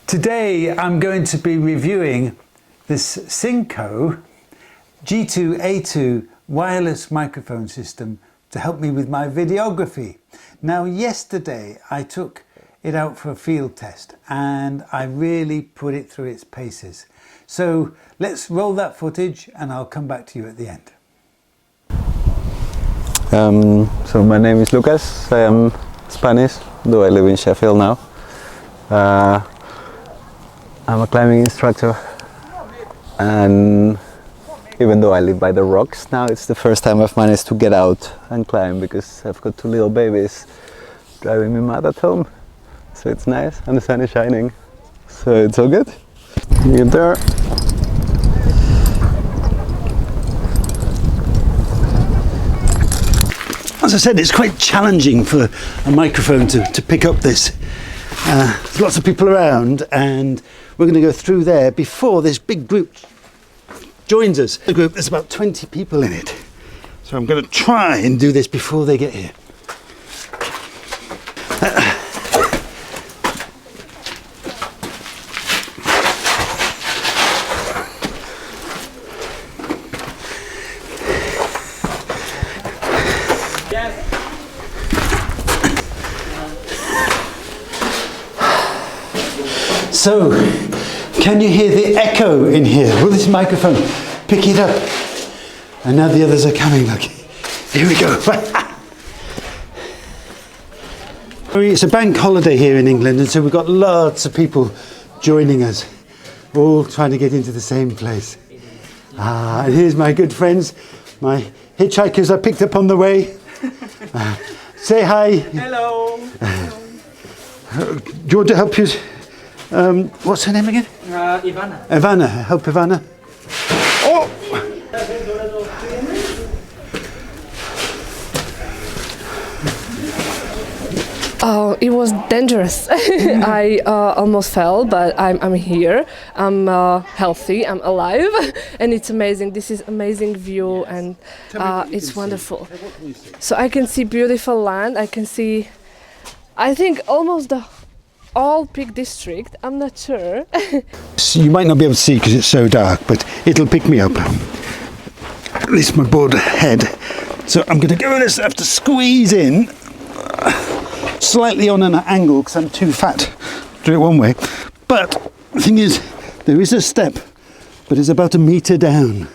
Today I'm going to be reviewing this Synco G2 wireless microphone system to help me with my videography. Now yesterday I took it out for a field test and I really put it through its paces. So let's roll that footage and I'll come back to you at the end. So my name is Lucas, I am Spanish, though I live in Sheffield now. I'm a climbing instructor, and even though I live by the rocks now, it's the first time I've managed to get out and climb because I've got two little babies driving me mad at home. So it's nice and the sun is shining, so it's all good. You get there. As I said, it's quite challenging for a microphone to pick up this. There's lots of people around and we're going to go through there before this big group joins us. The group, there's about 20 people in it. So I'm going to try and do this before they get here. So, can you hear the echo in here? Will this microphone pick it up? And now the others are coming, look. Here we go. It's a bank holiday here in England, and so we've got lots of people joining us, all trying to get into the same place. And here's my good friends, my hitchhikers I picked up on the way. Say hi. Hello. Do you want to help you? What's her name again? Ivana. Ivana. Help Ivana. Oh! Oh, it was dangerous. I almost fell, but I'm here. I'm healthy. I'm alive, and it's amazing. This is amazing view, and it's wonderful. So I can see beautiful land. I can see, I think, almost the all Peak District. I'm not sure. So you might not be able to see because it's so dark, but it'll pick me up. At least my board head. So I'm going to go with this. I have to squeeze in slightly on an angle because I'm too fat to do it one way. But the thing is, there is a step, but it's about a metre down.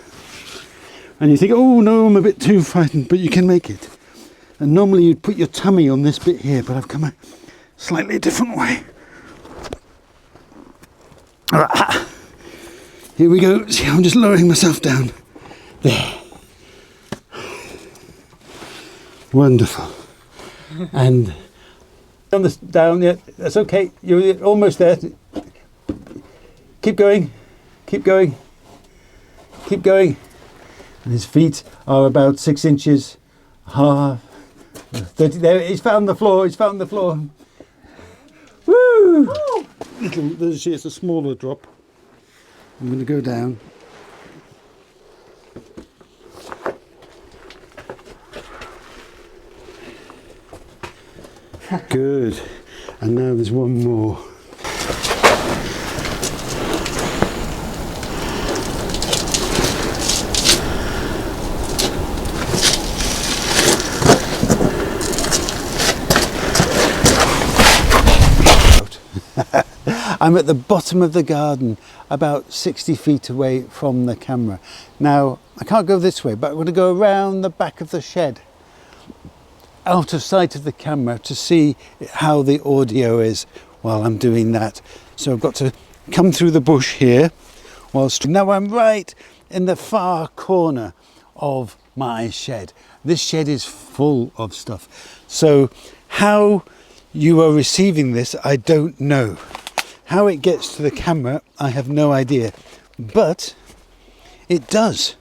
And you think, oh no, I'm a bit too frightened, but you can make it. And normally you'd put your tummy on this bit here, but I've come a slightly different way. Right. Here we go. See, I'm just lowering myself down. There. Wonderful. And on this down, yeah, that's okay. You're almost there. Keep going. Keep going. Keep going. And his feet are about 6 inches. 30, there, he's found the floor. He's found the floor. Woo! It's a smaller drop. I'm going to go down. Good. And now there's one more. I'm at the bottom of the garden, about 60 feet away from the camera. Now, I can't go this way, but I'm going to go around the back of the shed, out of sight of the camera to see how the audio is while I'm doing that. So I've got to come through the bush here, whilst now I'm right in the far corner of my shed. This shed is full of stuff. So how you are receiving this, I don't know. How it gets to the camera, I have no idea, but it does.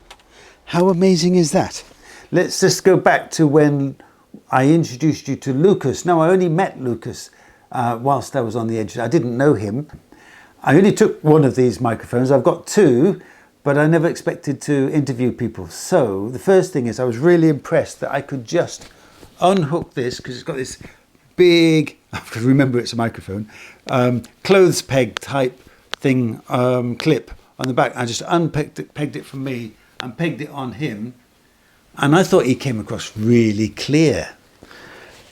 How amazing is that? Let's just go back to when I introduced you to Lucas. Now, I only met Lucas whilst I was on the edge. I didn't know him. I only took one of these microphones. I've got two, but I never expected to interview people. So the first thing is I was really impressed that I could just unhook this because it's got this big I can remember it's a microphone, clothes peg type thing, clip on the back. I just pegged it from me and pegged it on him, and I thought he came across really clear.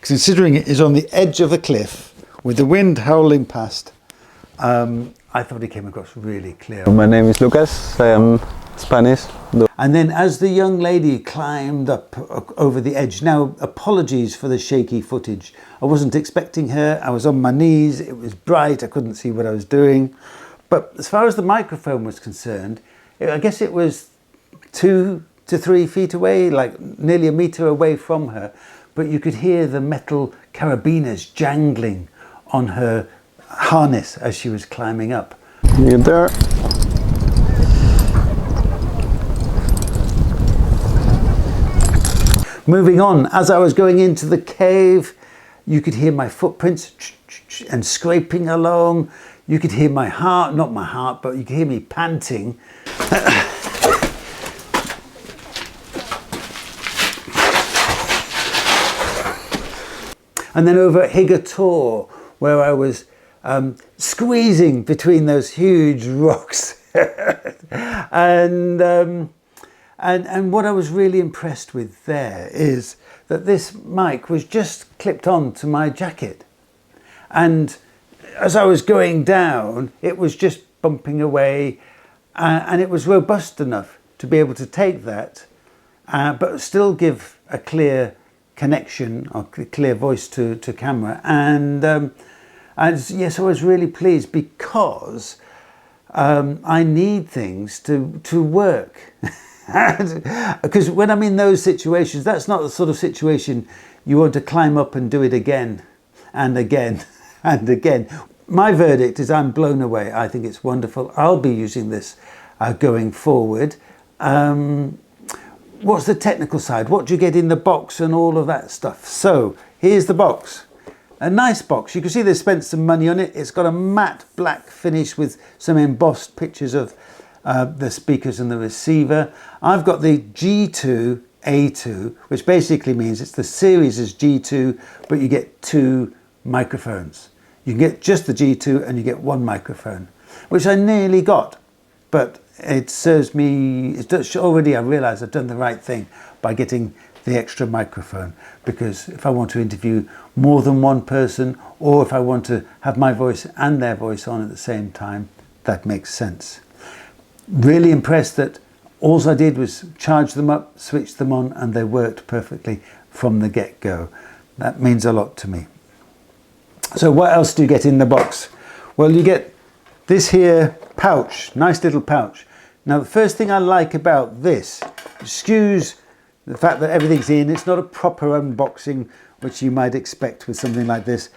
Considering it is on the edge of the cliff with the wind howling past, I thought he came across really clear. My name is Lucas, I am Spanish. And then as the young lady climbed up over the edge, now apologies for the shaky footage. I wasn't expecting her, I was on my knees, it was bright, I couldn't see what I was doing. But as far as the microphone was concerned, I guess it was 2 to 3 feet away, like nearly a metre away from her. But you could hear the metal carabiners jangling on her harness as she was climbing up. You there? Moving on, as I was going into the cave, you could hear my footprints and scraping along. You could hear my heart, not my heart, but you could hear me panting. And then over at Higator, where I was squeezing between those huge rocks. And what I was really impressed with there is that this mic was just clipped on to my jacket. And as I was going down, it was just bumping away, and it was robust enough to be able to take that, but still give a clear connection or clear voice to camera. And yes, I was really pleased because I need things to work. Because when I'm in those situations, that's not the sort of situation you want to climb up and do it again and again and again. My verdict is I'm blown away. I think it's wonderful. I'll be using this going forward. What's the technical side? What do you get in the box and all of that stuff? So here's the box. A nice box. You can see they spent some money on it. It's got a matte black finish with some embossed pictures of the speakers and the receiver. I've got the G2 A2, which basically means it's the series as G2, but you get 2 microphones. You can get just the G2 and you get 1 microphone, which I nearly got, but it serves me, already I realise I've done the right thing by getting the extra microphone, because if I want to interview more than one person, or if I want to have my voice and their voice on at the same time, that makes sense. Really impressed that all I did was charge them up, switch them on, and they worked perfectly from the get-go. That means a lot to me. So what else do you get in the box? Well, you get this here pouch, nice little pouch. Now, the first thing I like about this, excuse the fact that everything's in, it's not a proper unboxing, which you might expect with something like this.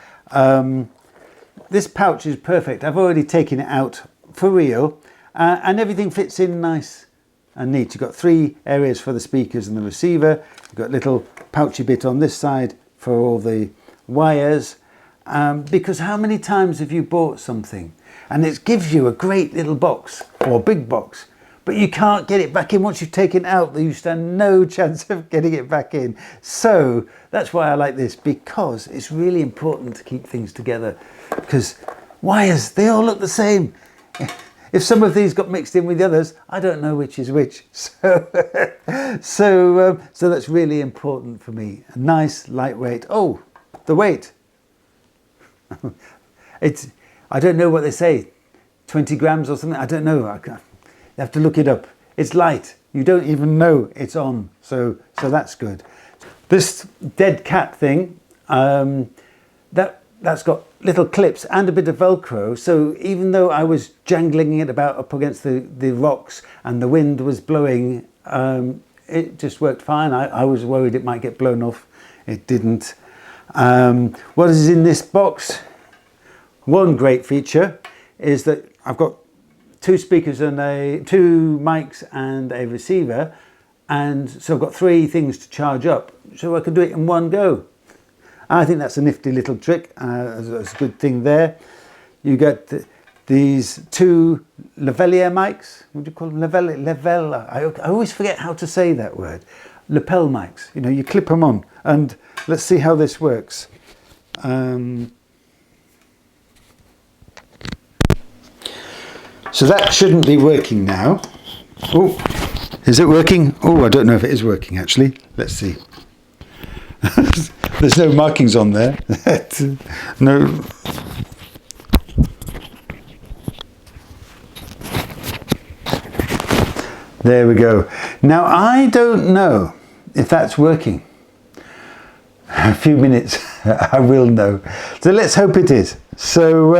This pouch is perfect. I've already taken it out for real. And everything fits in nice and neat. You've got 3 areas for the speakers and the receiver. You've got a little pouchy bit on this side for all the wires. Because how many times have you bought something and it gives you a great little box or a big box, but you can't get it back in once you've taken it out? You stand no chance of getting it back in. So that's why I like this, because it's really important to keep things together, because wires, they all look the same. If some of these got mixed in with the others, I don't know which is which. So that's really important for me. A nice, lightweight. Oh, the weight. I don't know what they say, 20 grams or something. I don't know. You have to look it up. It's light. You don't even know it's on. So that's good. This dead cat thing, that's got little clips and a bit of Velcro, so even though I was jangling it about up against the rocks and the wind was blowing, it just worked fine. I was worried it might get blown off. It didn't. What is in this box? One great feature is that I've got 2 speakers and 2 mics and a receiver, and so I've got 3 things to charge up, so I can do it in one go. I think that's a nifty little trick. That's a good thing there. You get these 2 lavalier mics. What do you call them? Lavella. I always forget how to say that word. Lapel mics. You know, you clip them on, and let's see how this works. So that shouldn't be working now. Oh, is it working? Oh, I don't know if it is working actually. Let's see. There's no markings on there. No. There we go. Now I don't know if that's working. A few minutes I will know. So let's hope it is. So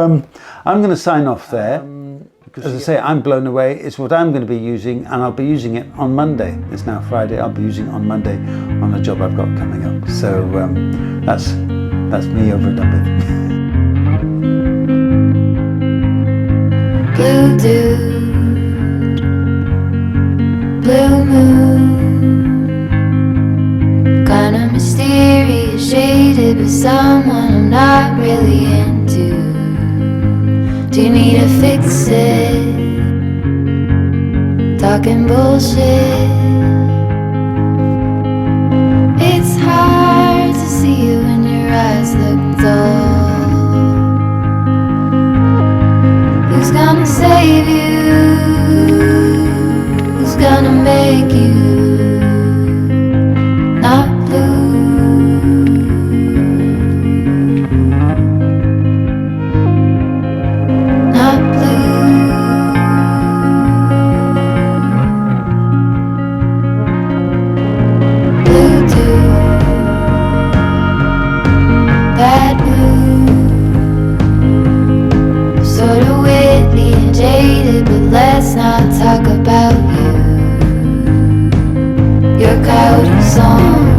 I'm going to sign off there. As I say, I'm blown away. It's what I'm going to be using, and I'll be using it on Monday. It's now Friday. I'll be using it on Monday on a job I've got coming up. So that's me over and done with. Blue dew, blue moon, kinda mysterious, shaded with someone I'm not really into. Do you need to fix it? Talking bullshit. It's hard to see you when your eyes look dull. Who's gonna save you? Who's gonna make you not blue? Not blue. Blue too. That blue. Sort of witty and jaded, but let's not talk about you. Your coyote song.